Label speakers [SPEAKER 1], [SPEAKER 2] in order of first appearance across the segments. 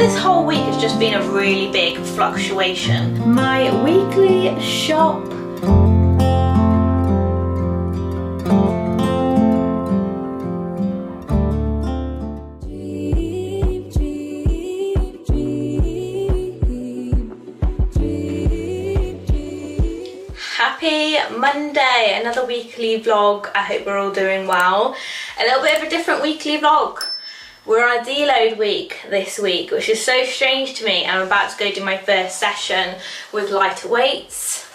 [SPEAKER 1] this whole week has just been a really big fluctuation. My weekly shop. Happy Monday, another weekly vlog. I hope we're all doing well. A little bit of a different weekly vlog. We're on a deload week this week, which is so strange to me. I'm about to go do my first session with lighter weights,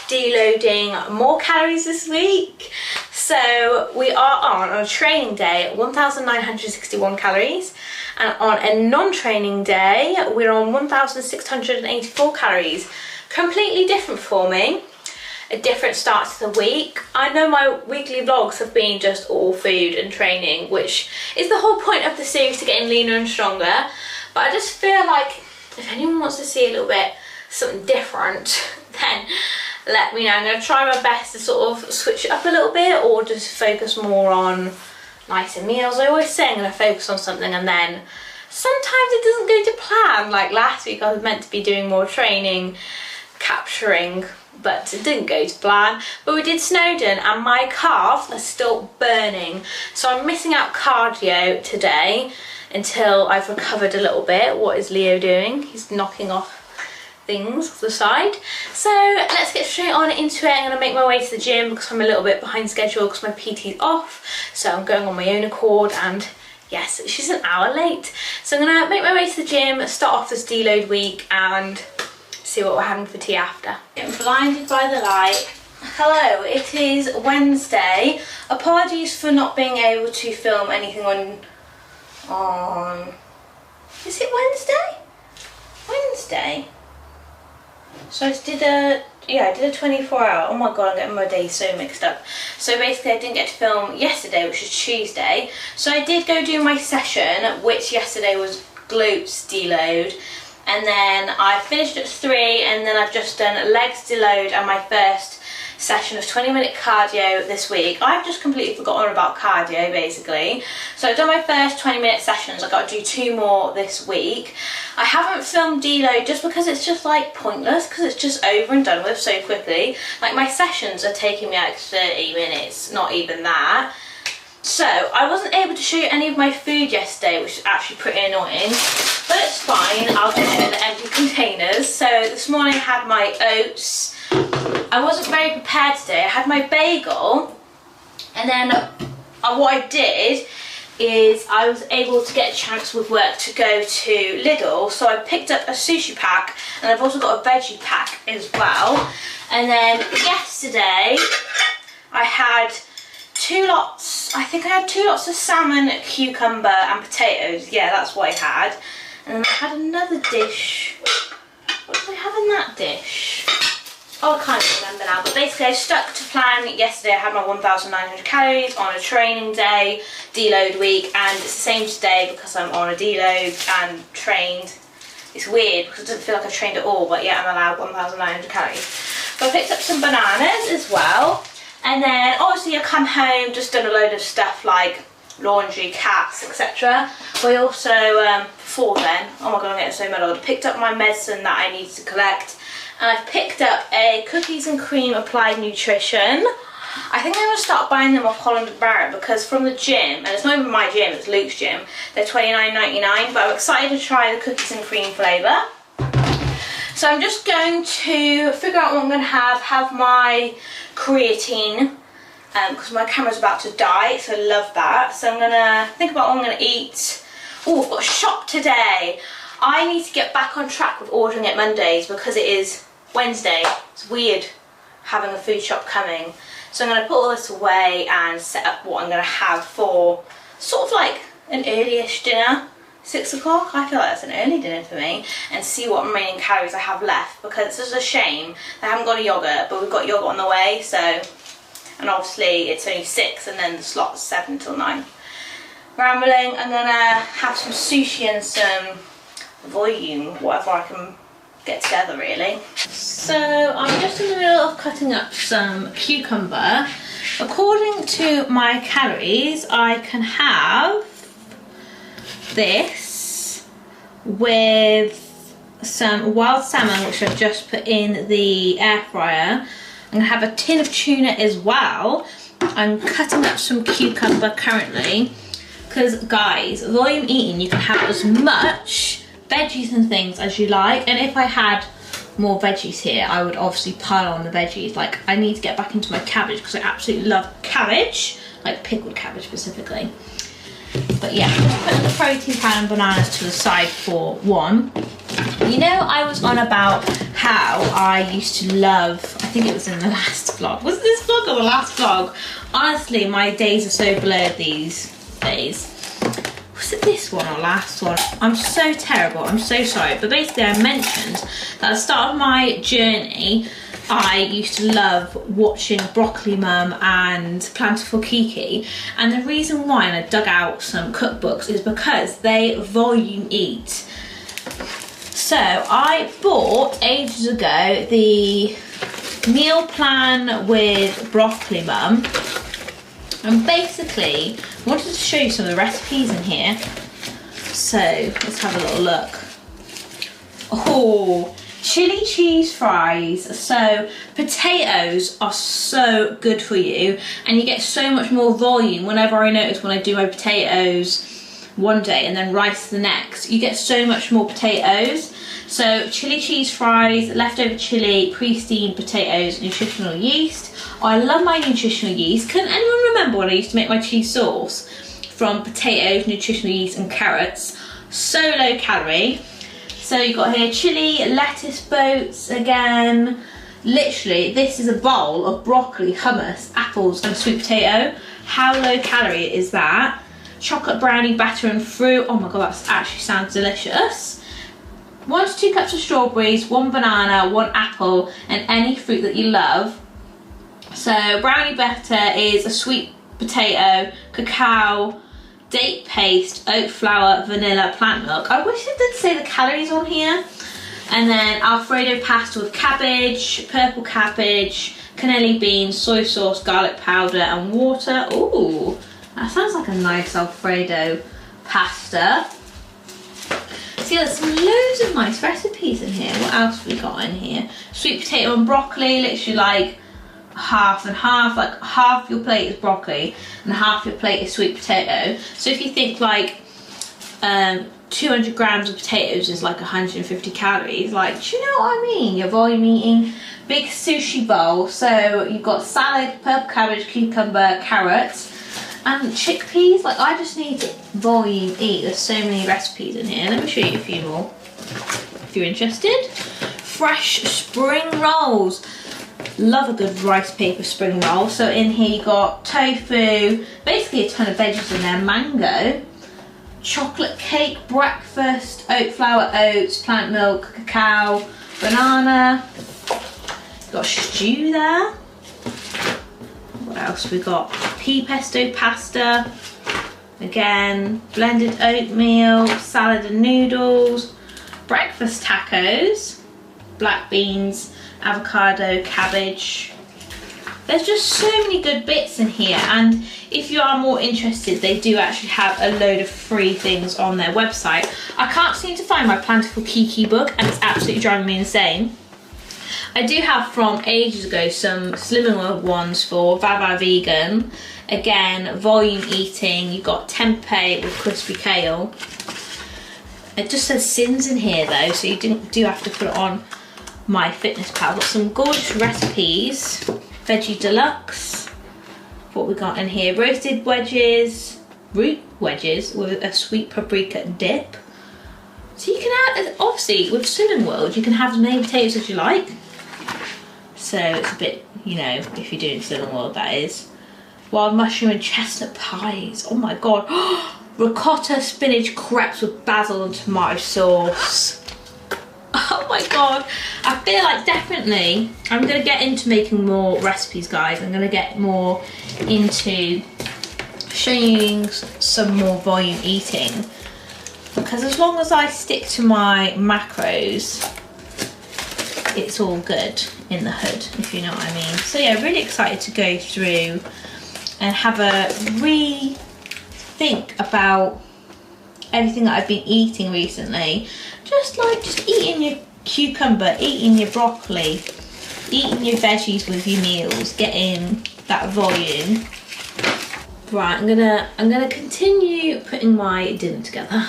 [SPEAKER 1] deloading more calories this week. So we are on a training day, 1,961 calories, and on a non-training day, we're on 1,684 calories. Completely different for me. A different start to the week. I know my weekly vlogs have been just all food and training, which is the whole point of the series, to getting leaner and stronger. But I just feel like if anyone wants to see a little bit something different, then let me know. I'm going to try my best to sort of switch it up a little bit, or just focus more on nicer meals. I always say I'm going to focus on something, and then sometimes it doesn't go to plan. Like last week I was meant to be doing more training, capturing, but it didn't go to plan. But we did Snowdon and my calves are still burning, so I'm missing out cardio today until I've recovered a little bit. What is Leo doing? He's knocking off things off the side. So let's get straight on into it. I'm going to make my way to the gym because I'm a little bit behind schedule because my PT's off, so I'm going on my own accord, and yes, she's an hour late. So I'm going to make my way to the gym, start off this deload week, and see what we're having for tea after. Getting blinded by the light. Hello, it is Wednesday. Apologies for not being able to film anything on is it Wednesday? Wednesday. So I did a 24 hour. Oh my god, I'm getting my days so mixed up. So basically I didn't get to film yesterday, which is Tuesday. So I did go do my session, which yesterday was glutes deload. And then I finished at 3, and then I've just done legs deload and my first session of 20-minute cardio this week. I've just completely forgotten about cardio basically. So I've done my first 20-minute sessions. I've got to do 2 more this week. I haven't filmed deload just because it's just like pointless, because it's just over and done with so quickly. Like my sessions are taking me like 30 minutes, not even that. So I wasn't able to show you any of my food yesterday, which is actually pretty annoying, but it's fine. I'll just show you the empty containers. So this morning I had my oats. I wasn't very prepared today. I had my bagel, and then what I did is I was able to get a chance with work to go to Lidl, so I picked up a sushi pack, and I've also got a veggie pack as well. And then yesterday I had 2 lots, I think I had 2 lots of salmon, cucumber and potatoes. Yeah, that's what I had. And then I had another dish. What did I have in that dish? Oh, I can't remember now. But basically I stuck to plan. Yesterday I had my 1,900 calories on a training day, deload week, and it's the same today because I'm on a deload and trained. It's weird because it doesn't feel like I've trained at all, but yeah, I'm allowed 1,900 calories. So I picked up some bananas as well. And then obviously I come home, just done a load of stuff like laundry, cats, etc. But I also, before then, oh my god, I'm getting so muddled, picked up my medicine that I need to collect. And I've picked up a cookies and cream applied nutrition. I think I'm going to start buying them off Holland & Barrett, because from the gym, and it's not even my gym, it's Luke's gym, they're $29.99, but I'm excited to try the cookies and cream flavour. So I'm just going to figure out what I'm going to have my creatine, because my camera's about to die, so I love that. So I'm going to think about what I'm going to eat. Oh, I've got a shop today. I need to get back on track with ordering at Mondays because it is Wednesday. It's weird having a food shop coming. So I'm going to put all this away and set up what I'm going to have for sort of like an early-ish dinner. 6 o'clock, I feel like that's an early dinner for me, and see what remaining calories I have left, because it's just a shame I haven't got a yoghurt, but we've got yoghurt on the way. So, and obviously it's only 6 and then the slot's 7 till 9. Rambling. I'm gonna have some sushi and some volume, whatever I can get together really. So I'm just in the middle of cutting up some cucumber. According to my calories, I can have this with some wild salmon, which I've just put in the air fryer. I'm gonna have a tin of tuna as well. I'm cutting up some cucumber currently, because guys, volume eating, you can have as much veggies and things as you like, and if I had more veggies here, I would obviously pile on the veggies. Like, I need to get back into my cabbage because I absolutely love cabbage, like pickled cabbage specifically. But yeah, just putting the protein powder and bananas to the side for one. You know, I was on about how I used to love, I think it was in the last vlog. Was it this vlog or the last vlog? Honestly, my days are so blurred these days. Was it this one or last one? I'm so terrible, I'm so sorry. But basically I mentioned that at the start of my journey, I used to love watching Broccoli Mum and Plantiful Kiki. And the reason why, and I dug out some cookbooks, is because they volume eat. So I bought ages ago the meal plan with Broccoli Mum, and basically I wanted to show you some of the recipes in here. So let's have a little look. Oh, chili cheese fries. So potatoes are so good for you, and you get so much more volume. Whenever I notice when I do my potatoes one day and then rice the next, you get so much more potatoes. So chili cheese fries, leftover chili, pre-steamed potatoes, nutritional yeast. Oh, I love my nutritional yeast. Can anyone remember when I used to make my cheese sauce? From potatoes, nutritional yeast and carrots. So low calorie. So you've got here chili, lettuce boats again. Literally, this is a bowl of broccoli, hummus, apples and sweet potato. How low calorie is that? Chocolate brownie, batter and fruit. Oh my god, that actually sounds delicious. 1 to 2 cups of strawberries, 1 banana, 1 apple, and any fruit that you love. So brownie batter is a sweet potato, cacao, date paste, oat flour, vanilla, plant milk. I wish it did say the calories on here. And then Alfredo pasta with cabbage, purple cabbage, cannelli beans, soy sauce, garlic powder and water. Ooh, that sounds like a nice Alfredo pasta. See, there's loads of nice recipes in here. What else have we got in here? Sweet potato and broccoli, literally like half and half. Like half your plate is broccoli and half your plate is sweet potato. So if you think like 200 grams of potatoes is like 150 calories, like, do you know what I mean? You're volume eating. Big sushi bowl. So you've got salad, purple cabbage, cucumber, carrots, and chickpeas. Like, I just need to volume eat. There's so many recipes in here. Let me show you a few more if you're interested. Fresh spring rolls. Love a good rice paper spring roll. So in here you got tofu, basically a ton of veggies in there, mango, chocolate cake, breakfast, oat flour, oats, plant milk, cacao, banana. Got stew there. What else we got? Pea pesto pasta. Again, blended oatmeal, salad and noodles, breakfast tacos, black beans, avocado, cabbage. There's just so many good bits in here, and if you are more interested, they do actually have a load of free things on their website. I can't seem to find my Plantiful Kiki book, and it's absolutely driving me insane. I do have from ages ago some Slimming World ones for Vava Vegan. Again, volume eating. You've got tempeh with crispy kale. It just says sins in here though, so you do have to put it on MyFitnessPal. Got some gorgeous recipes. Veggie deluxe. What we got in here? Roasted wedges, root wedges with a sweet paprika dip. So you can add, obviously with Slimming World, you can have as many potatoes as you like. So it's a bit, you know, if you're doing Slimming World, that is. Wild mushroom and chestnut pies. Oh my god. Ricotta spinach crepes with basil and tomato sauce. Oh my god. I feel like definitely I'm going to get into making more recipes, guys. I'm going to get more into showing some more volume eating. Because as long as I stick to my macros, it's all good in the hood, if you know what I mean. So yeah, really excited to go through and have a rethink about everything that I've been eating recently. Just eating your cucumber, eating your broccoli, eating your veggies with your meals, getting that volume. Right, I'm gonna continue putting my dinner together.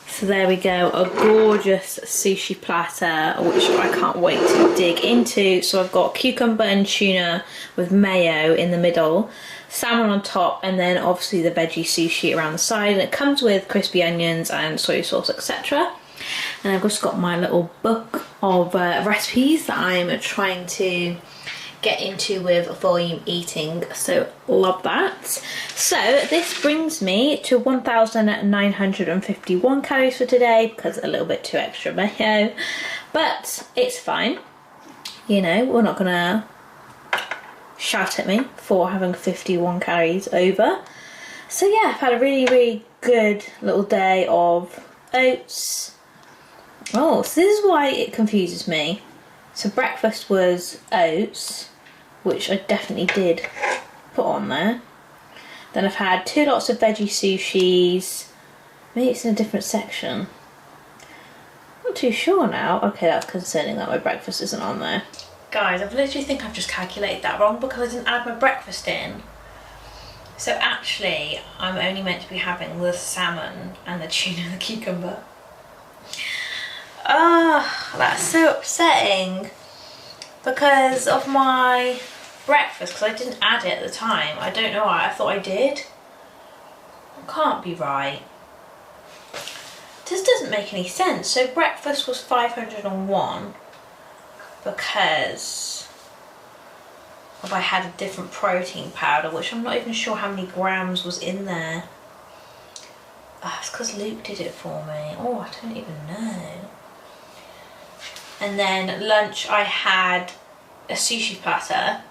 [SPEAKER 1] So there we go, a gorgeous sushi platter, which I can't wait to dig into. So I've got cucumber and tuna with mayo in the middle, salmon on top, and then obviously the veggie sushi around the side. And it comes with crispy onions and soy sauce, etc. And I've just got my little book of recipes that I'm trying to get into with volume eating, so love that. So this brings me to 1,951 calories for today, because a little bit too extra mayo, but it's fine. You know, we're not gonna shout at me for having 51 calories over. So yeah, I've had a really good little day of oats. Oh, so this is why it confuses me. So breakfast was oats, which I definitely did put on there. Then I've had 2 lots of veggie sushis. Maybe it's in a different section. Not too sure now. Okay, that's concerning that my breakfast isn't on there. Guys, I literally think I've just calculated that wrong because I didn't add my breakfast in. So actually, I'm only meant to be having the salmon and the tuna and the cucumber. Ah, that's so upsetting. Because of my breakfast, because I didn't add it at the time. I don't know why, I thought I did. It can't be right. This doesn't make any sense. So breakfast was 501 because I had a different protein powder, which I'm not even sure how many grams was in there. Oh, it's because Luke did it for me. Oh, I don't even know. And then lunch I had a sushi platter.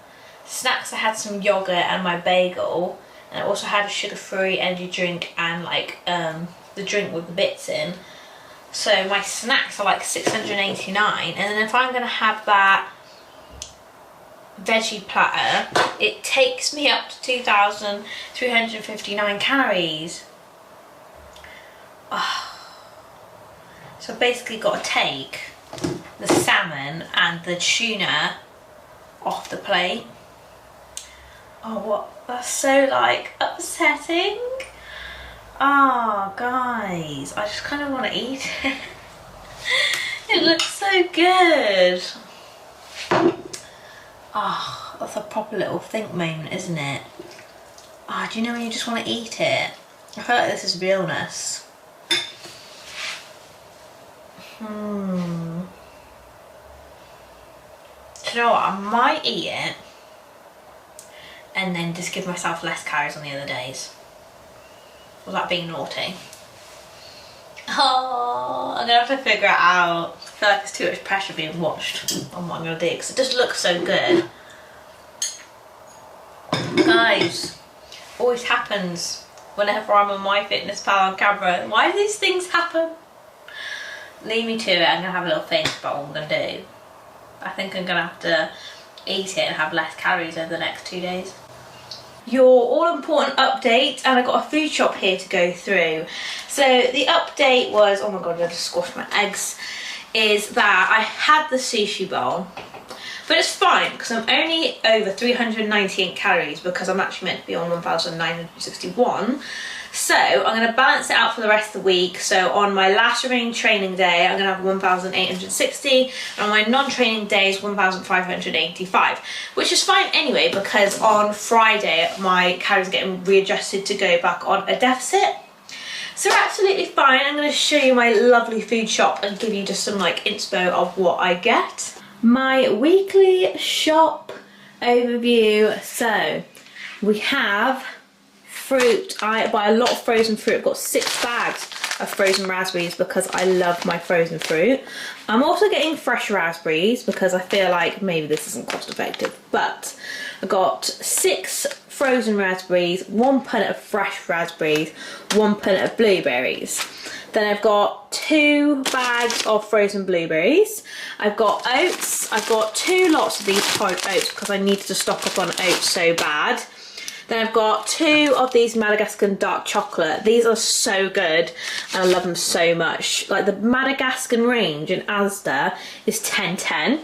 [SPEAKER 1] Snacks I had some yogurt and my bagel. And I also had a sugar-free energy drink and like the drink with the bits in. So my snacks are like 689. And then if I'm going to have that veggie platter, it takes me up to 2,359 calories. Oh. So I've basically got to take the salmon and the tuna off the plate. Oh, what? That's so like upsetting. Oh, guys, I just kind of want to eat it. It looks so good. Oh, that's a proper little think moment, isn't it? Oh, do you know when you just want to eat it? I feel like this is realness. Do you know what? I might eat it and then just give myself less calories on the other days. Was that being naughty? Oh, I'm gonna have to figure it out. I feel like it's too much pressure being watched on what I'm gonna do because it just looks so good. Guys, always happens whenever I'm on MyFitnessPal on camera. Why do these things happen? Leave me to it. I'm gonna have a little think about what I'm gonna do. I think I'm gonna have to eat it and have less calories over the next 2 days. Your all-important update, and I got a food shop here to go through. So the update was, oh my god, I just squashed my eggs, is that I had the sushi bowl, but it's fine because I'm only over 398 calories because I'm actually meant to be on 1,961. So I'm going to balance it out for the rest of the week. So on my last remaining training day, I'm going to have 1,860, and on my non-training days, 1,585, which is fine anyway because on Friday my calories are getting readjusted to go back on a deficit. So absolutely fine. I'm going to show you my lovely food shop and give you just some like inspo of what I get. My weekly shop overview. So we have fruit, I buy a lot of frozen fruit. I've got 6 bags of frozen raspberries because I love my frozen fruit. I'm also getting fresh raspberries because I feel like maybe this isn't cost effective, but I got 6 frozen raspberries, 1 punnet of fresh raspberries, 1 punnet of blueberries. Then I've got 2 bags of frozen blueberries. I've got oats. I've got 2 lots of these type oats because I needed to stock up on oats so bad. Then I've got 2 of these Madagascan dark chocolate. These are so good and I love them so much. Like the Madagascan range in INSTA is 10/10.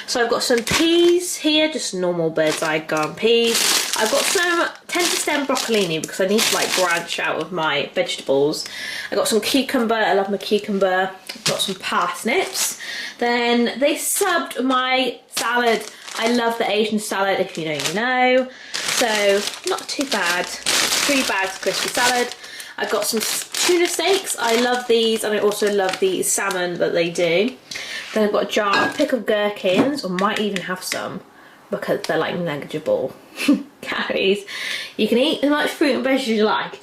[SPEAKER 1] So I've got some peas here, just normal bird's eye gum peas. I've got some tender stem broccolini because I need to like branch out of my vegetables. I've got some cucumber, I love my cucumber. I've got some parsnips. Then they subbed my salad. I love the Asian salad, if you know, you know. So, not too bad. 3 bags of crispy salad. I've got some tuna steaks. I love these, and I also love the salmon that they do. Then I've got a jar of pickled gherkins, or might even have some, because they're like negligible calories. You can eat as much fruit and veg as you like.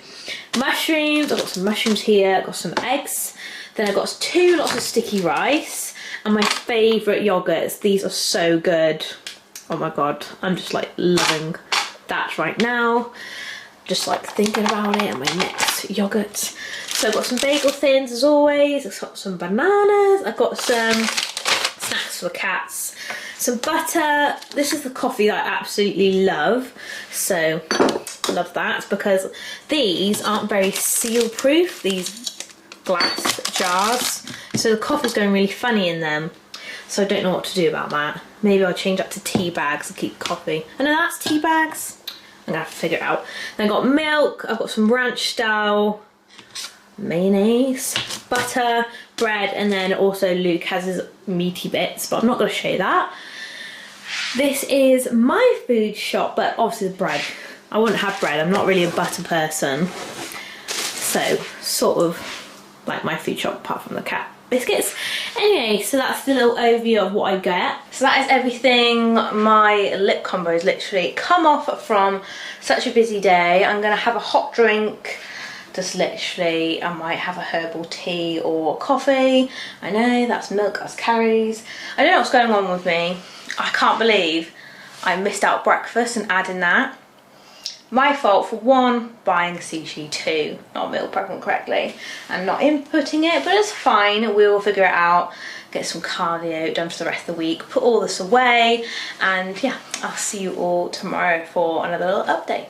[SPEAKER 1] Mushrooms, I've got some mushrooms here. I've got some eggs. Then I've got 2 lots of sticky rice. And my favourite yogurts. These are so good. Oh my god, I'm just like loving that right now. Just like thinking about it and my next yogurt. So I've got some bagel thins as always. I've got some bananas. I've got some snacks for the cats. Some butter. This is the coffee that I absolutely love. So I love that because these aren't very seal proof, these glass jars. So the coffee's going really funny in them. So I don't know what to do about that. Maybe I'll change that to tea bags and keep coffee. Oh no, that's tea bags. I'm gonna have to figure it out. Then I've got milk, I've got some ranch style mayonnaise, butter, bread, and then also Luke has his meaty bits, but I'm not gonna show you that. This is my food shop, but obviously the bread. I wouldn't have bread, I'm not really a butter person. So, sort of like my food shop apart from the cat biscuits. Anyway, so that's the little overview of what I get. So that is everything. My lip combo has literally come off from such a busy day. I'm gonna have a hot drink. Just literally, I might have a herbal tea or coffee. I know, that's milk, that's calories. I don't know what's going on with me. I can't believe I missed out breakfast and adding that. My fault for 1, buying sushi, 2, not meal prepping correctly and not inputting it, but it's fine, we will figure it out, get some cardio done for the rest of the week, put all this away, and yeah, I'll see you all tomorrow for another little update.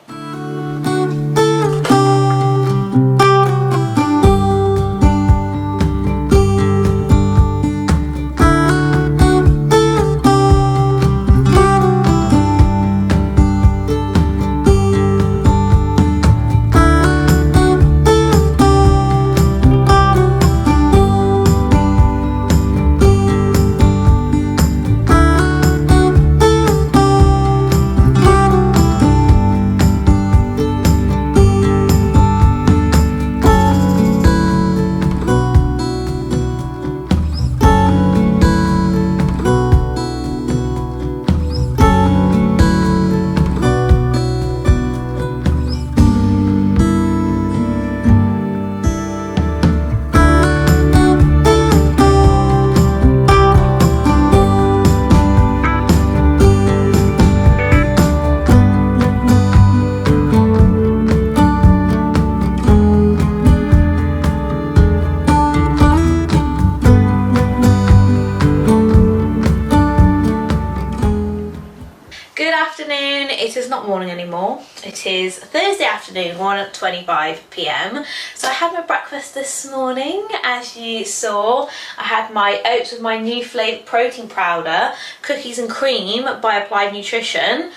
[SPEAKER 1] It is not morning anymore. It is Thursday afternoon, 1:25 p.m. So I had my breakfast this morning. As you saw, I had my oats with my new flavoured protein powder, cookies and cream by Applied Nutrition.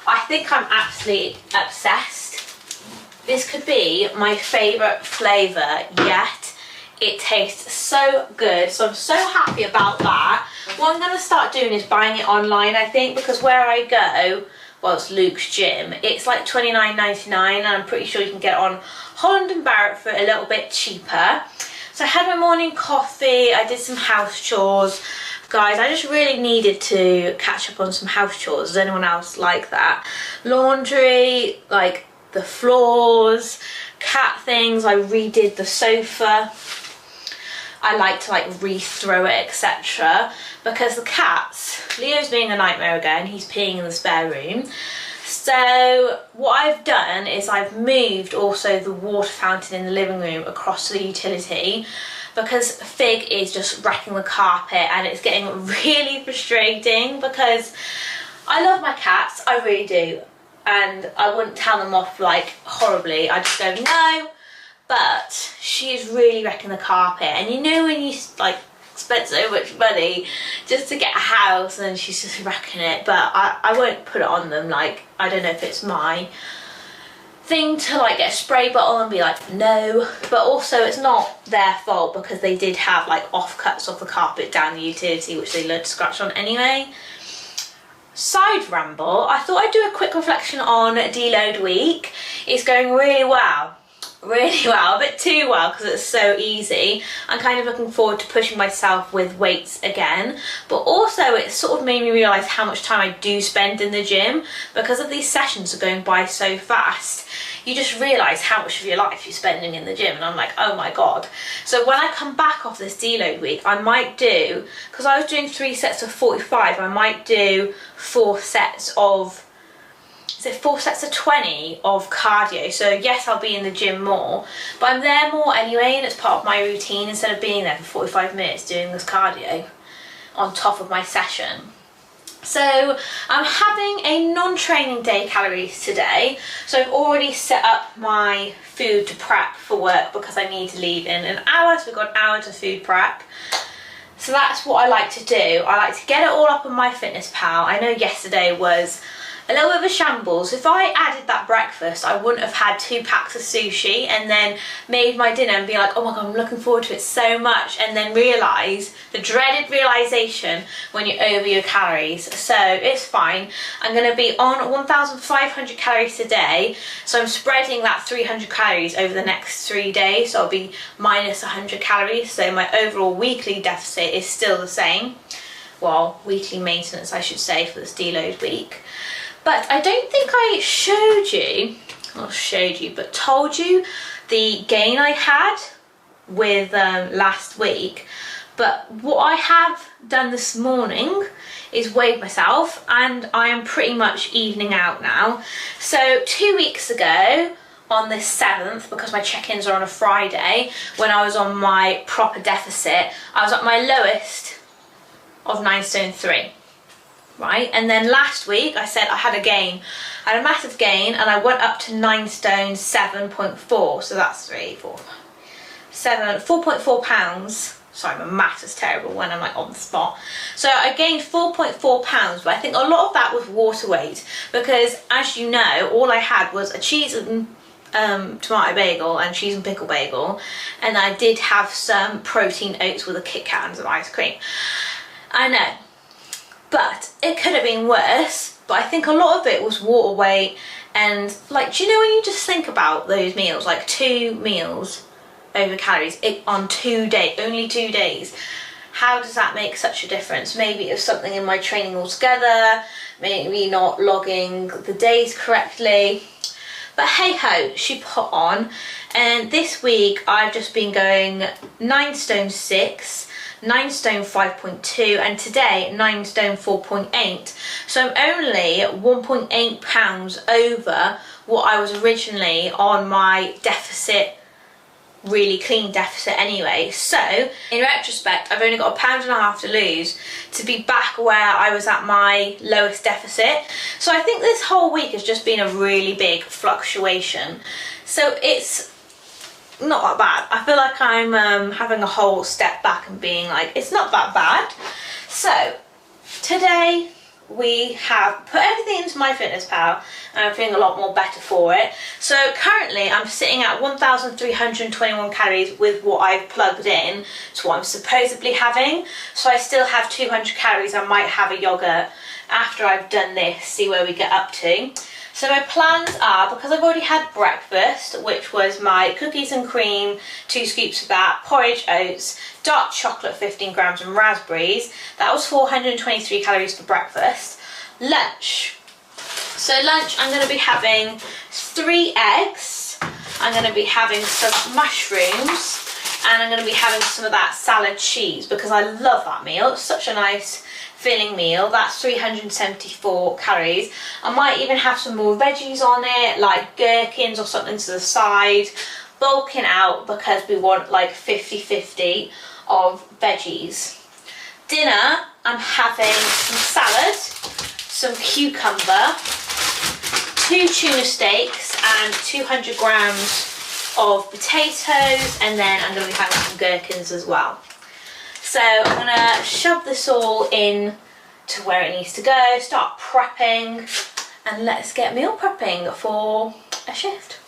[SPEAKER 1] I think I'm absolutely obsessed. This could be my favourite flavour yet. It tastes so good, so I'm so happy about that. What I'm going to start doing is buying it online, I think, because where I go, well, it's Luke's gym, it's like $29.99 and I'm pretty sure you can get it on Holland and Barrett for a little bit cheaper. So I had my morning coffee, I did some house chores. Guys, I just really needed to catch up on some house chores. Is anyone else like that? Laundry, like, the floors, cat things. I redid the sofa. I like to like re-throw it, etc. Because the cats, Leo's being a nightmare again, he's peeing in the spare room. So what I've done is I've moved also the water fountain in the living room across to the utility, because Fig is just wrecking the carpet and it's getting really frustrating, because I love my cats, I really do, and I wouldn't tell them off like horribly, I just go no, but she's really wrecking the carpet. And you know when you like spent so much money just to get a house and she's just wrecking it, but I won't put it on them. Like, I don't know if it's my thing to like get a spray bottle and be like no, but also it's not their fault because they did have like offcuts of the carpet down the utility which they learned to scratch on anyway. Side ramble, I thought I'd do a quick reflection on deload week. It's going really well. Really well, a bit too well because it's so easy. I'm kind of looking forward to pushing myself with weights again, but also it sort of made me realise how much time I do spend in the gym because of these sessions are going by so fast. You just realise how much of your life you're spending in the gym, and I'm like, oh my god. So when I come back off this deload week, I might do, because I was doing 3 sets of 45, I might do 4 sets of 4 sets of 20 of cardio. So yes, I'll be in the gym more, but I'm there more anyway, and it's part of my routine instead of being there for 45 minutes doing this cardio on top of my session. So I'm having a non-training day calories today. So I've already set up my food to prep for work because I need to leave in an hour, so we've got an hour to food prep. So that's what I like to do. I like to get it all up on my Fitness Pal. I know yesterday was a little bit of a shambles. If I added that breakfast, I wouldn't have had 2 packs of sushi and then made my dinner and be like, oh my god, I'm looking forward to it so much, and then realise the dreaded realisation when you're over your calories. So it's fine. I'm going to be on 1,500 calories a day, so I'm spreading that 300 calories over the next 3 days, so I'll be minus 100 calories, so my overall weekly deficit is still the same. Well, weekly maintenance I should say for this deload week. But I don't think I showed you, not showed you, but told you the gain I had with last week. But what I have done this morning is weighed myself, and I am pretty much evening out now. So 2 weeks ago, on the 7th, because my check-ins are on a Friday, when I was on my proper deficit, I was at my lowest of 9 stone 3. Right, and then last week I said I had a gain. I had a massive gain and I went up to 9 stone 7.4, so that's 4.4 pounds. Sorry, my maths is terrible when I'm like on the spot. So I gained 4.4 pounds, but I think a lot of that was water weight, because as you know, all I had was a cheese and tomato bagel and cheese and pickle bagel, and I did have some protein oats with a Kit Kat and some ice cream. I know. But it could have been worse, but I think a lot of it was water weight. And like, do you know when you just think about those meals, like 2 meals over calories on 2 days, only 2 days, how does that make such a difference? Maybe it was something in my training altogether, maybe not logging the days correctly, but hey ho, she put on. And this week I've just been going 9 stone 6, 9 stone 5.2, and today 9 stone 4.8. So I'm only 1.8 pounds over what I was originally on my deficit, really clean deficit anyway. So in retrospect, I've only got 1.5 pounds to lose to be back where I was at my lowest deficit. So I think this whole week has just been a really big fluctuation. So it's not that bad. I feel like I'm having a whole step back and being like, it's not that bad. So today we have put everything into my Fitness Pal and I'm feeling a lot more better for it. So currently I'm sitting at 1,321 calories with what I've plugged in to what I'm supposedly having. So I still have 200 calories. I might have a yogurt after I've done this, see where we get up to. So my plans are, because I've already had breakfast, which was my cookies and cream, 2 scoops of that, porridge oats, dark chocolate 15 grams and raspberries. That was 423 calories for breakfast. Lunch. So lunch I'm going to be having 3 eggs. I'm going to be having some mushrooms, and I'm going to be having some of that salad cheese because I love that meal. It's such a nice filling meal. That's 374 calories. I might even have some more veggies on it, like gherkins or something to the side, bulking out because we want like 50-50 of veggies. Dinner, I'm having some salad, some cucumber, 2 tuna steaks and 200 grams of potatoes, and then I'm going to be having some gherkins as well. So I'm going to shove this all in to where it needs to go, start prepping, and let's get meal prepping for a shift.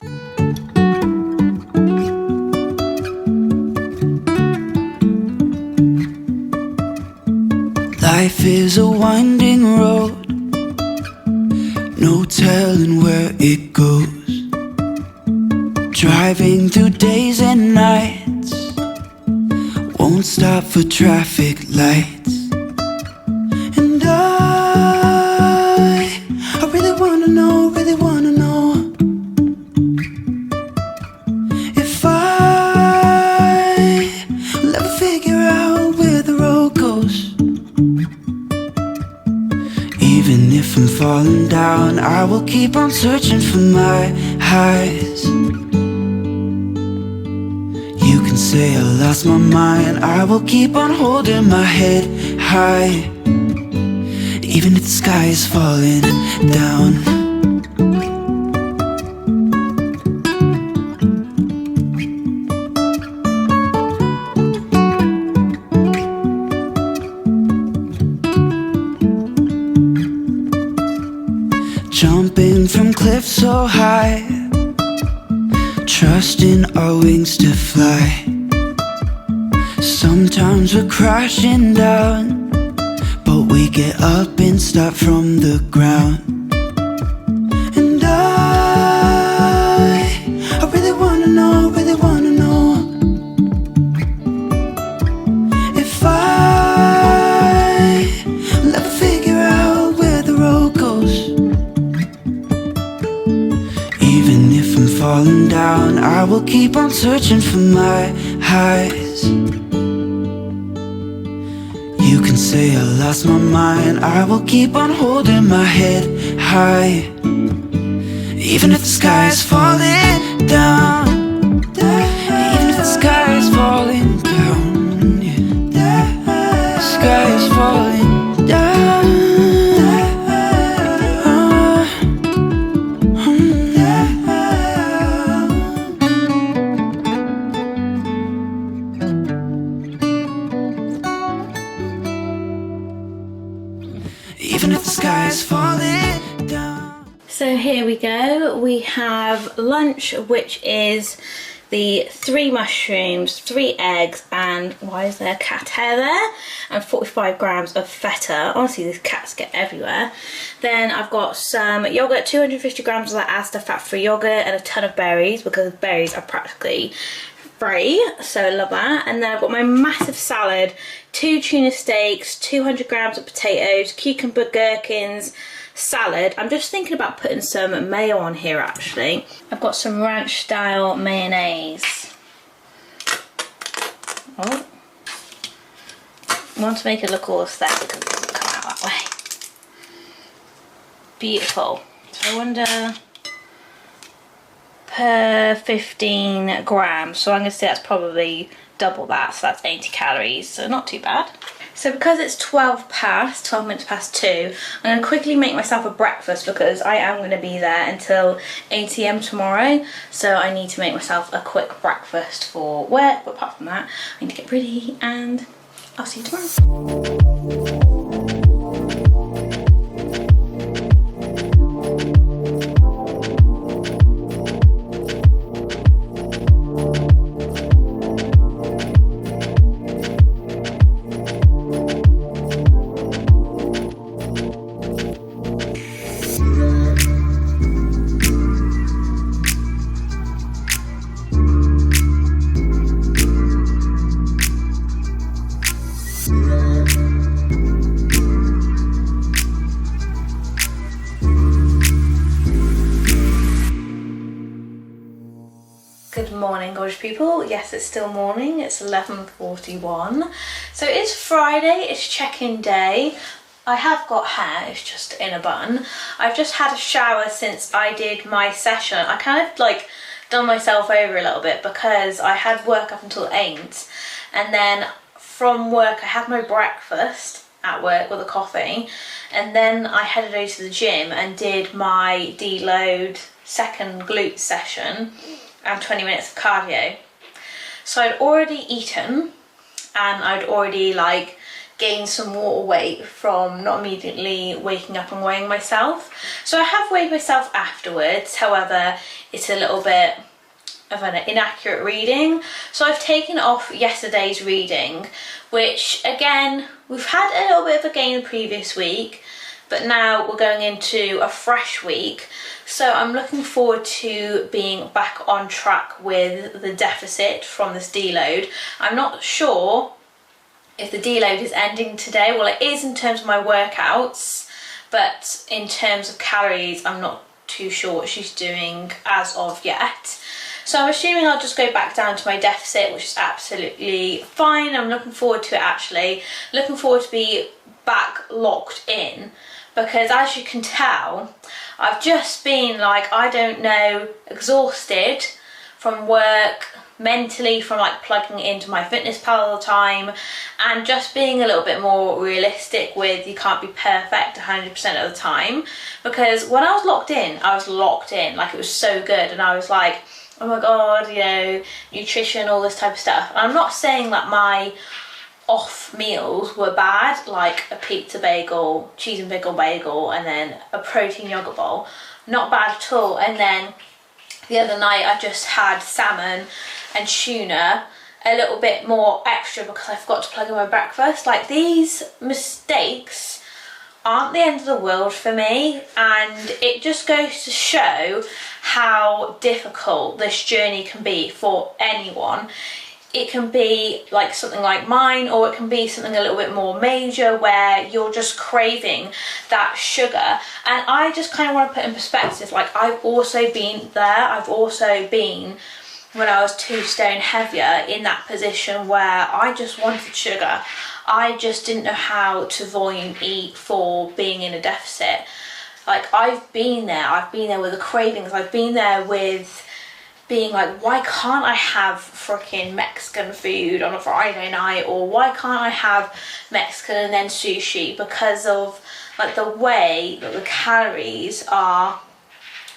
[SPEAKER 2] Life is a winding road, no telling where it goes. Driving through days and nights, won't stop for traffic lights. And I really wanna know, if I will ever figure out where the road goes. Even if I'm falling down, I will keep on searching for my highs. You can say I lost my mind, I will keep on holding my head high. Even if the sky is falling down. Jumping from cliffs so high, trusting our wings to fly. Sometimes we're crashing down, but we get up and start from the ground. And I really wanna know, if I will ever figure out where the road goes. Even if I'm falling down, I will keep on searching for my highs. You can say I lost my mind, I will keep on holding my head high. Even if the sky is falling down, even if the sky is falling down, yeah. The sky is falling down. Even if the sky is falling down.
[SPEAKER 1] So here we go, we have lunch, which is the 3 mushrooms, 3 eggs, and why is there a cat hair there? And 45 grams of feta. Honestly, these cats get everywhere. Then I've got some yogurt, 250 grams of that INSTA fat-free yogurt, and a ton of berries, because berries are practically free, so I love that. And then I've got my massive salad, 2 tuna steaks, 200 grams of potatoes, cucumber, gherkins, salad. I'm just thinking about putting some mayo on here actually. I've got some ranch style mayonnaise. Oh, I want to make it look all aesthetic because it doesn't come out that way. Beautiful. So I wonder per 15 grams, so I'm going to say that's probably double that, so that's 80 calories, so not too bad. So because it's 12 minutes past 2, I'm going to quickly make myself a breakfast because I am going to be there until 8 AM tomorrow, so I need to make myself a quick breakfast for work. But apart from that, I need to get ready and I'll see you tomorrow. morning, gorgeous people. Yes, it's still morning. It's 11:41. So it's Friday, it's check-in day. I have got hair, it's just in a bun. I've just had a shower since I did my session. I kind of like done myself over a little bit because I had work up until 8, and then from work I had my breakfast at work with a coffee, and then I headed over to the gym and did my deload second glute session and 20 minutes of cardio. So I'd already eaten and I'd already like gained some water weight from not immediately waking up and weighing myself. So I have weighed myself afterwards, however it's a little bit of an inaccurate reading. So I've taken off yesterday's reading, which again, we've had a little bit of a gain the previous week, but now we're going into a fresh week. So I'm looking forward to being back on track with the deficit from this deload. I'm not sure if the deload is ending today. Well, it is in terms of my workouts, but in terms of calories, I'm not too sure what she's doing as of yet. So I'm assuming I'll just go back down to my deficit, which is absolutely fine. I'm looking forward to it actually. Looking forward to be back locked in, because as you can tell, I've just been like, I don't know, exhausted from work, mentally from like plugging into my fitness pal all the time, and just being a little bit more realistic with you can't be perfect 100% of the time. Because when I was locked in, like it was so good, and I was like, oh my god, you know, nutrition, all this type of stuff. And I'm not saying that my off meals were bad, like a pizza bagel, cheese and pickle bagel, and then a protein yogurt bowl. Not bad at all. And then the other night I just had salmon and tuna, a little bit more extra because I forgot to plug in my breakfast. Like, these mistakes aren't the end of the world for me, and it just goes to show how difficult this journey can be for anyone. It can be like something like mine, or it can be something a little bit more major where you're just craving that sugar. And I just kind of want to put in perspective, like I've also been there. I've also been, when I was 2 stone heavier, in that position where I just wanted sugar. I just didn't know how to volume eat for being in a deficit. Like, I've been there with the cravings, I've been there with being like, why can't I have freaking Mexican food on a Friday night, or why can't I have Mexican and then sushi, because of like the way that the calories are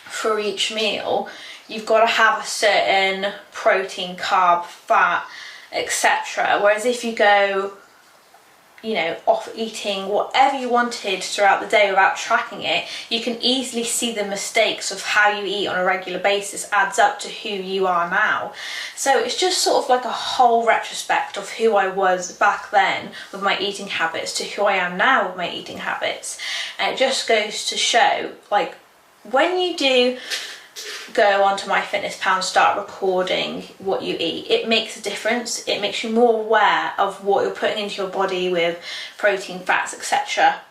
[SPEAKER 1] for each meal. You've got to have a certain protein, carb, fat, etc. Whereas if you go, you know, off eating whatever you wanted throughout the day without tracking it, you can easily see the mistakes of how you eat on a regular basis adds up to who you are now. So it's just sort of like a whole retrospect of who I was back then with my eating habits to who I am now with my eating habits. And it just goes to show, like, when you do go onto MyFitnessPal and start recording what you eat, it makes a difference. It makes you more aware of what you're putting into your body with protein, fats, etc.,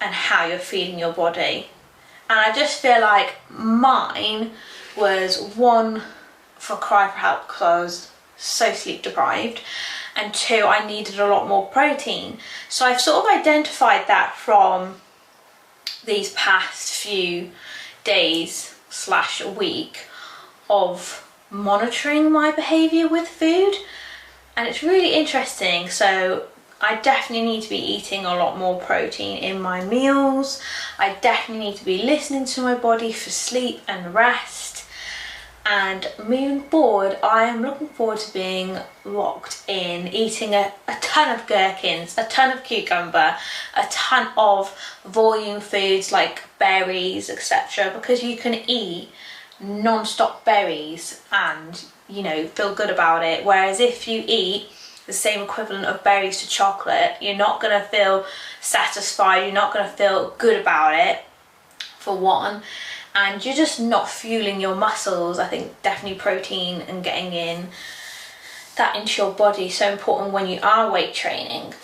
[SPEAKER 1] and how you're feeding your body. And I just feel like mine was, one, for a cry for help because I was so sleep deprived, and 2, I needed a lot more protein. So I've sort of identified that from these past few days / week of monitoring my behaviour with food, and it's really interesting. So I definitely need to be eating a lot more protein in my meals. I definitely need to be listening to my body for sleep and rest, and moving forward I am looking forward to being locked in, eating a ton of gherkins, a ton of cucumber, a ton of volume foods like berries, etc., because you can eat non-stop berries and, you know, feel good about it. Whereas if you eat the same equivalent of berries to chocolate, you're not going to feel satisfied, you're not going to feel good about it, for one, and you're just not fueling your muscles. I think definitely protein and getting in that into your body is so important when you are weight training.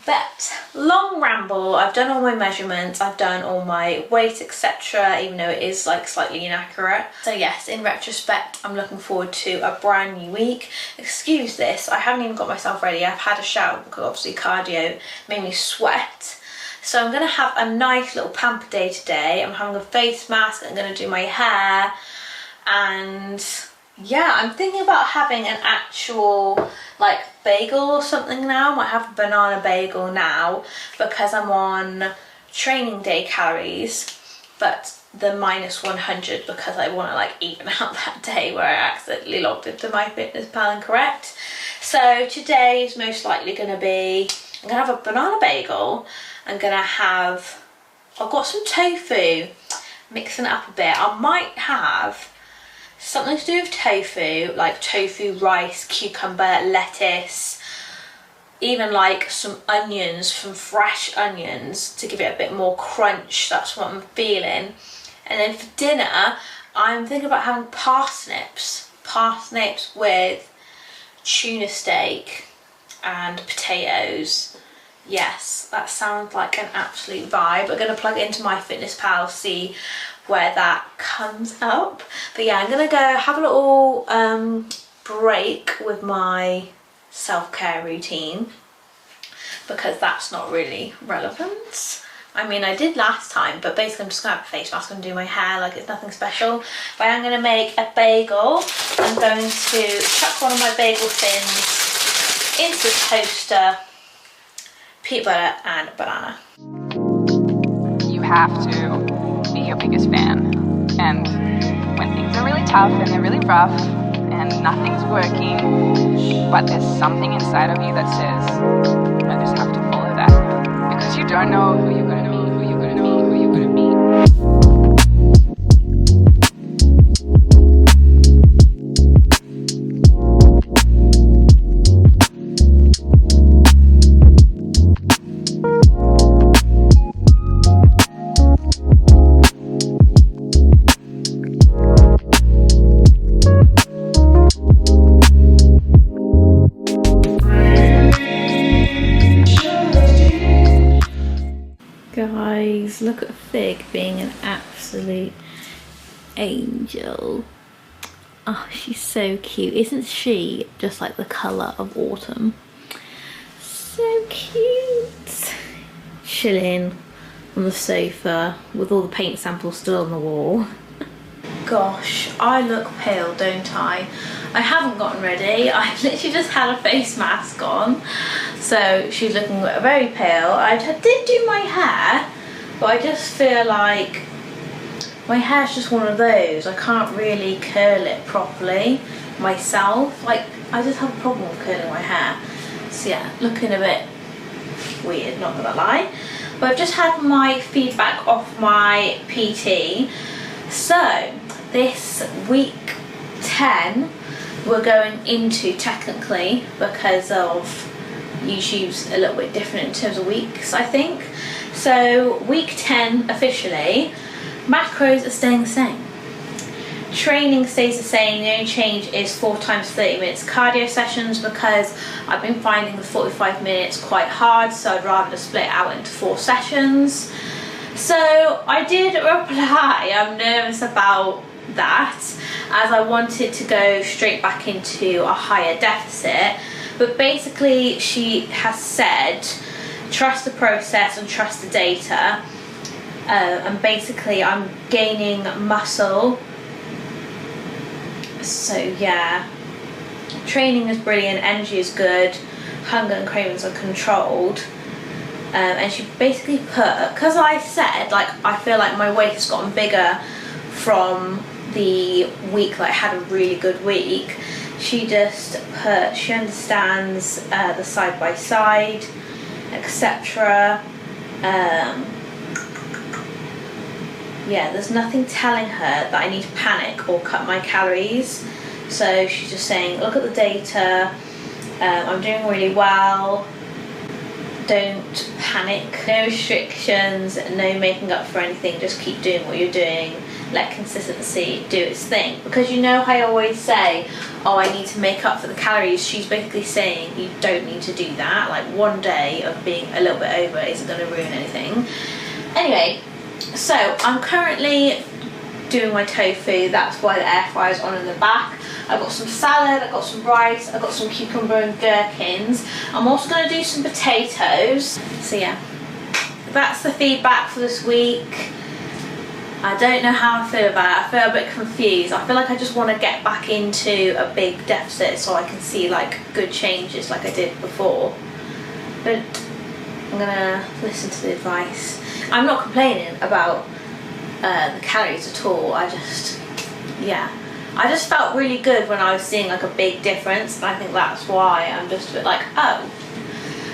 [SPEAKER 1] But long ramble, I've done all my measurements, I've done all my weight, etc., even though it is like slightly inaccurate. So yes, in retrospect, I'm looking forward to a brand new week. Excuse this, I haven't even got myself ready. I've had a shower because obviously cardio made me sweat. So I'm gonna have a nice little pamper day today. I'm having a face mask, I'm gonna do my hair, and yeah, I'm thinking about having an actual like bagel or something now. I might have a banana bagel now because I'm on training day calories, but the -100 because I want to like even out that day where I accidentally logged into MyFitnessPal incorrect. So today is most likely going to be, I'm going to have a banana bagel. I'm going to have, I've got some tofu, mixing it up a bit. I might have something to do with tofu, like tofu, rice, cucumber, lettuce, even like some onions, from fresh onions to give it a bit more crunch. That's what I'm feeling. And then for dinner, I'm thinking about having parsnips with tuna steak and potatoes. Yes, that sounds like an absolute vibe. I'm going to plug it into MyFitnessPal, see where that comes up. But yeah, I'm gonna go have a little break with my self-care routine because that's not really relevant. I mean, I did last time, but basically I'm just gonna have a face mask and do my hair like it's nothing special. But I'm gonna make a bagel. I'm going to chuck one of my bagel thins into the toaster, peanut butter and banana.
[SPEAKER 3] You have to be your biggest fan, and when things are really tough and they're really rough and nothing's working, but there's something inside of you that says, I just have to follow that, because you don't know who you're going to meet, who you're going to meet, who you're going to meet.
[SPEAKER 1] Guys, look at Fig being an absolute angel. Oh, she's so cute. Isn't she just like the colour of autumn? So cute. Chilling on the sofa with all the paint samples still on the wall. Gosh, I look pale, don't I? I haven't gotten ready. I literally just had a face mask on. So she's looking very pale. I did do my hair, but I just feel like my hair's just one of those. I can't really curl it properly myself. Like, I just have a problem with curling my hair. So yeah, looking a bit weird, not gonna lie. But I've just had my feedback off my PT. So this week 10 we're going into technically because of YouTube's a little bit different in terms of weeks, I think. So week 10 officially, macros are staying the same. Training stays the same. The only change is 4 times 30 minutes cardio sessions because I've been finding the 45 minutes quite hard, so I'd rather just split it out into 4 sessions. So I did reply. I'm nervous about that as I wanted to go straight back into a higher deficit, but basically she has said trust the process and trust the data, and basically I'm gaining muscle. So yeah, training is brilliant, energy is good, hunger and cravings are controlled. And she basically put, because I said like I feel like my weight has gotten bigger from the week that I had a really good week, she just put she understands the side by side, etc. Yeah, there's nothing telling her that I need to panic or cut my calories. So she's just saying, look at the data, I'm doing really well, don't panic, no restrictions, no making up for anything, just keep doing what you're doing, let consistency do its thing. Because you know how I always say, oh, I need to make up for the calories. She's basically saying you don't need to do that. Like, one day of being a little bit over isn't going to ruin anything. Anyway, so I'm currently doing my tofu. That's why the air fryer's on in the back. I've got some salad, I've got some rice, I've got some cucumber and gherkins. I'm also going to do some potatoes. So yeah, that's the feedback for this week. I don't know how I feel about it. I feel a bit confused. I feel like I just want to get back into a big deficit so I can see like good changes like I did before. But I'm gonna listen to the advice. I'm not complaining about the calories at all. I just felt really good when I was seeing like a big difference, and I think that's why I'm just a bit like, oh.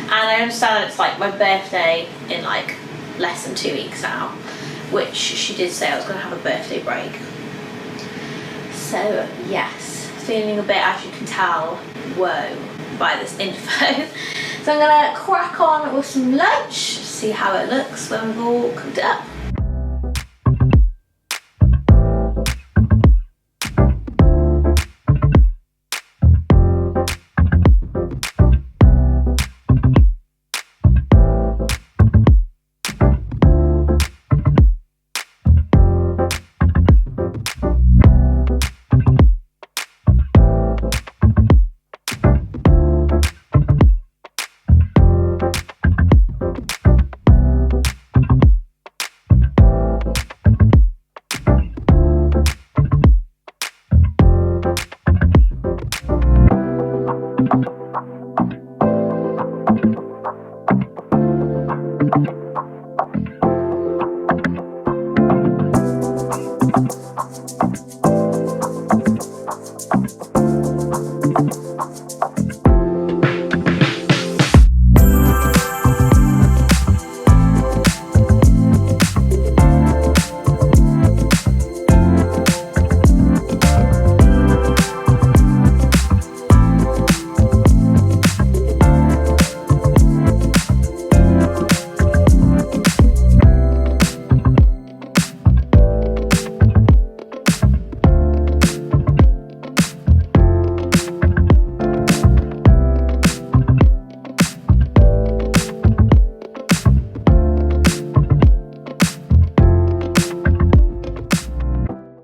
[SPEAKER 1] And I understand it's like my birthday in like less than 2 weeks now, which she did say I was going to have a birthday break. So yes, feeling a bit, as you can tell, whoa by this info. So I'm going to crack on with some lunch, see how it looks when we've all cooked it up.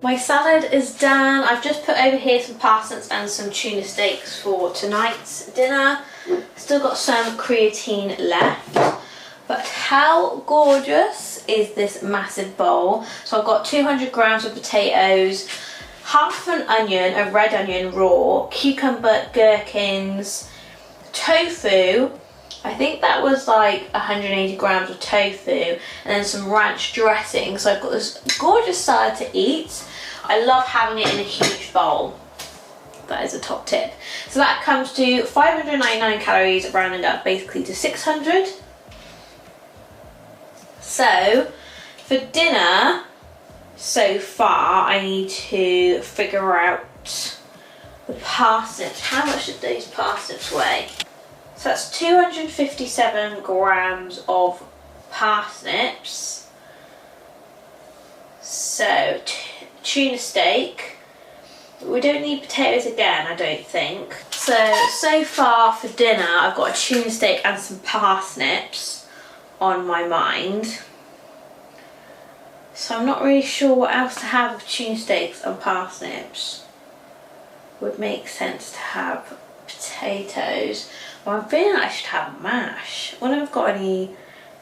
[SPEAKER 1] My salad is done. I've just put over here some parsnips and some tuna steaks for tonight's dinner. Still got some creatine left. But how gorgeous is this massive bowl? So I've got 200 grams of potatoes, half an onion, a red onion raw, cucumber, gherkins, tofu. I think that was like 180 grams of tofu, and then some ranch dressing. So I've got this gorgeous salad to eat. I love having it in a huge bowl. That is a top tip. So that comes to 599 calories, rounding up basically to 600. So for dinner, so far, I need to figure out the parsnips. How much did those parsnips weigh? So that's 257 grams of parsnips. So tuna steak. We don't need potatoes again, I don't think. So far for dinner, I've got a tuna steak and some parsnips on my mind. So I'm not really sure what else to have with tuna steaks and parsnips. Would make sense to have potatoes. Well, I'm feeling like I should have mash. I wonder if I've got any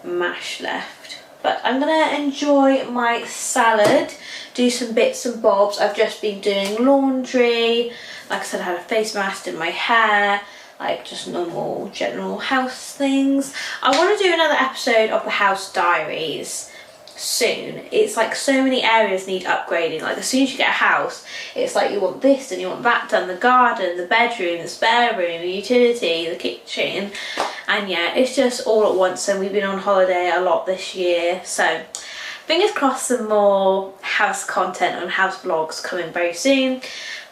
[SPEAKER 1] mash left. But I'm gonna enjoy my salad, do some bits and bobs. I've just been doing laundry. Like I said, I had a face mask, did my hair, like just normal general house things. I want to do another episode of the House Diaries soon. It's like so many areas need upgrading. Like as soon as you get a house, it's like you want this and you want that done. The garden, the bedroom, the spare room, the utility, the kitchen. And yeah, it's just all at once, and we've been on holiday a lot this year. So fingers crossed some more house content and house vlogs coming very soon.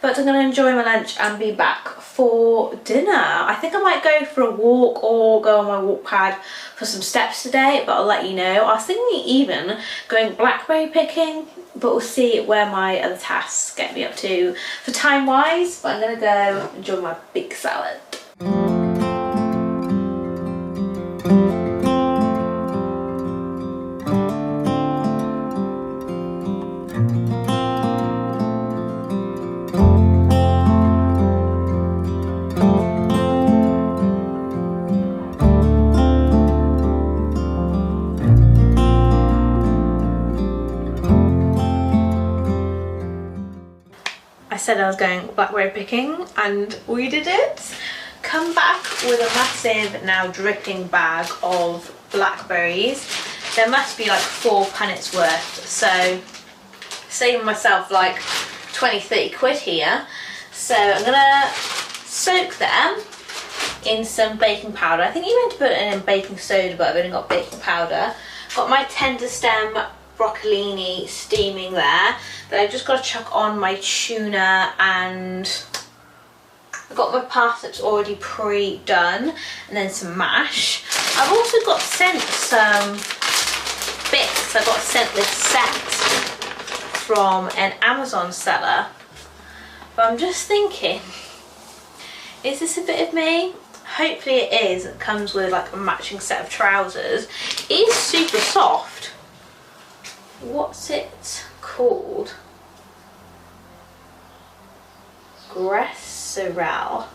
[SPEAKER 1] But I'm going to enjoy my lunch and be back for dinner. I think I might go for a walk or go on my walk pad for some steps today, but I'll let you know. I was thinking even going blackberry picking, but we'll see where my other tasks get me up to for time wise. But I'm going to go enjoy my big salad. I said I was going blackberry picking and we did it. Come back with a massive, now dripping bag of blackberries. There must be like 4 punnets worth, so saving myself like 20-30 quid here. So I'm gonna soak them in some baking powder. I think you meant to put it in baking soda, but I've only got baking powder. Got my tender stem broccolini steaming there. Then I've just got to chuck on my tuna, and I've got my parsnips already pre-done, and then some mash. I've also got sent some bits. I got sent this set from an Amazon seller, but I'm just thinking, is this a bit of me? Hopefully it is. It comes with like a matching set of trousers. It is super soft. What's it called? Gresserelle.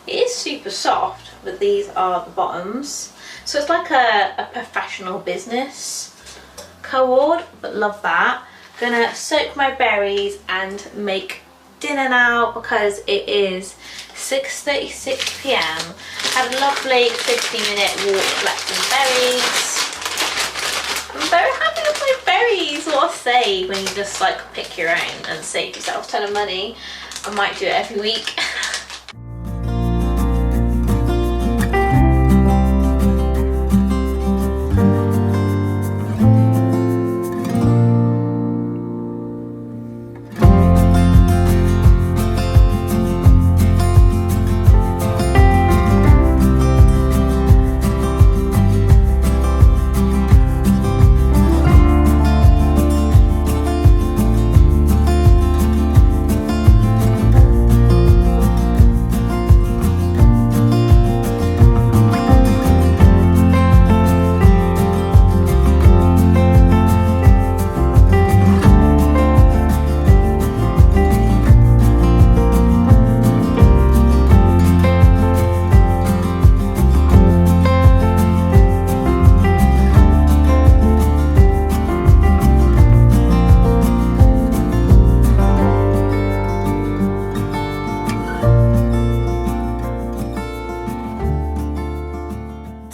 [SPEAKER 1] It is super soft, but these are the bottoms. So it's like a professional business cord, but love that. Gonna soak my berries and make dinner now because it is 6:36 p.m. Had a lovely 15-minute walk collecting berries. I'm very happy with my berries. What a save when you just like pick your own and save yourself a ton of money. I might do it every week.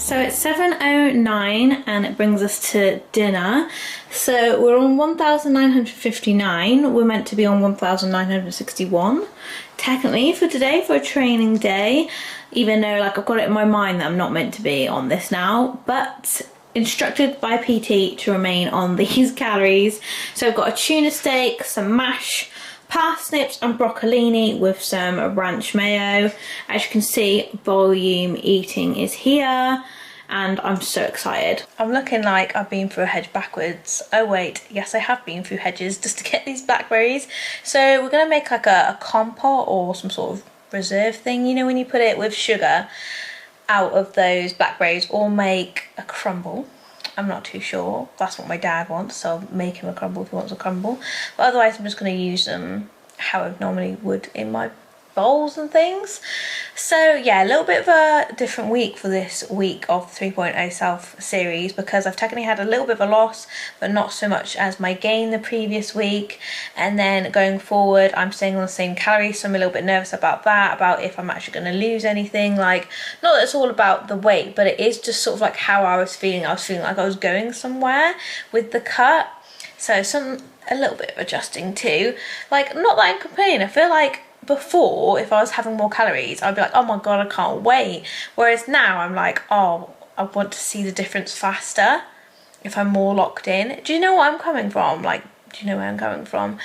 [SPEAKER 1] So it's 7:09 and it brings us to dinner. So we're on 1,959. We're meant to be on 1,961 technically for today, for a training day, even though like I've got it in my mind that I'm not meant to be on this now, but instructed by PT to remain on these calories. So I've got a tuna steak, some mash, parsnips and broccolini with some ranch mayo. As you can see, volume eating is here and I'm so excited. I'm looking like I've been through a hedge backwards. Oh wait, yes I have been through hedges just to get these blackberries. So we're gonna make like a compote or some sort of reserve thing, you know, when you put it with sugar out of those blackberries, or make a crumble. I'm not too sure. That's what my dad wants, so I'll make him a crumble if he wants a crumble. But otherwise I'm just going to use them how I normally would in my bowls and things. So yeah, a little bit of a different week for this week of 3.0 Self series, because I've technically had a little bit of a loss, but not so much as my gain the previous week. And then going forward, I'm staying on the same calories, so I'm a little bit nervous about that, about if I'm actually going to lose anything. Like, not that it's all about the weight, but it is just sort of like how I was feeling. I was feeling like I was going somewhere with the cut. So a little bit of adjusting too. Like, not that I'm complaining. I feel like before, if I was having more calories, I'd be like, oh my god, I can't wait. Whereas now I'm like, oh, I want to see the difference faster. if I'm more locked in. Do you know where I'm coming from? Like, do you know where I'm coming from?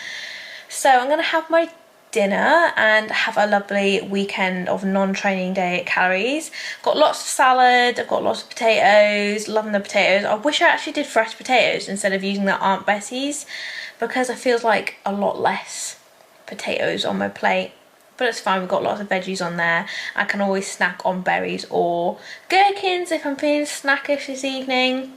[SPEAKER 1] So I'm gonna have my dinner and have a lovely weekend of non-training day calories. Got lots of salad, I've got lots of potatoes, loving the potatoes. I wish I actually did fresh potatoes instead of using the Aunt Bessie's, because it feels like a lot less potatoes on my plate. But it's fine, we've got lots of veggies on there. I can always snack on berries or gherkins if I'm feeling snackish this evening.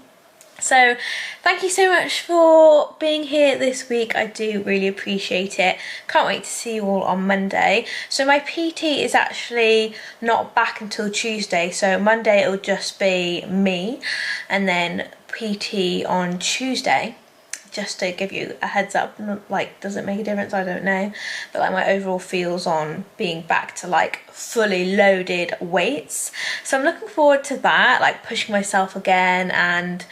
[SPEAKER 1] So thank you so much for being here this week. I do really appreciate it. Can't wait to see you all on Monday. So my PT is actually not back until Tuesday, so Monday it'll just be me and then PT on Tuesday. Just to give you a heads up, like, does it make a difference? I don't know, but like my overall feels on being back to like fully loaded weights. So I'm looking forward to that, like pushing myself again, and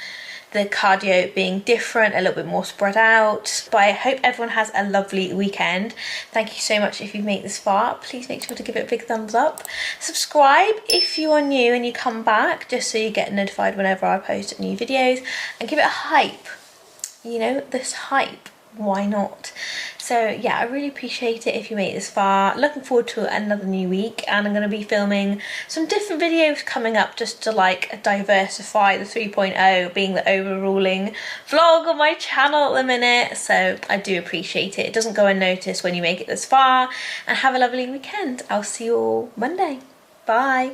[SPEAKER 1] the cardio being different, a little bit more spread out. But I hope everyone has a lovely weekend. Thank you so much if you've made this far. Please make sure to give it a big thumbs up. Subscribe if you are new and you come back, just so you get notified whenever I post new videos, and give it a hype. You know, this hype, why not? So yeah, I really appreciate it if you made it this far. Looking forward to another new week, and I'm going to be filming some different videos coming up just to like diversify the 3.0 being the overruling vlog on my channel at the minute. So I do appreciate it. It doesn't go unnoticed when you make it this far, and have a lovely weekend. I'll see you all Monday. Bye.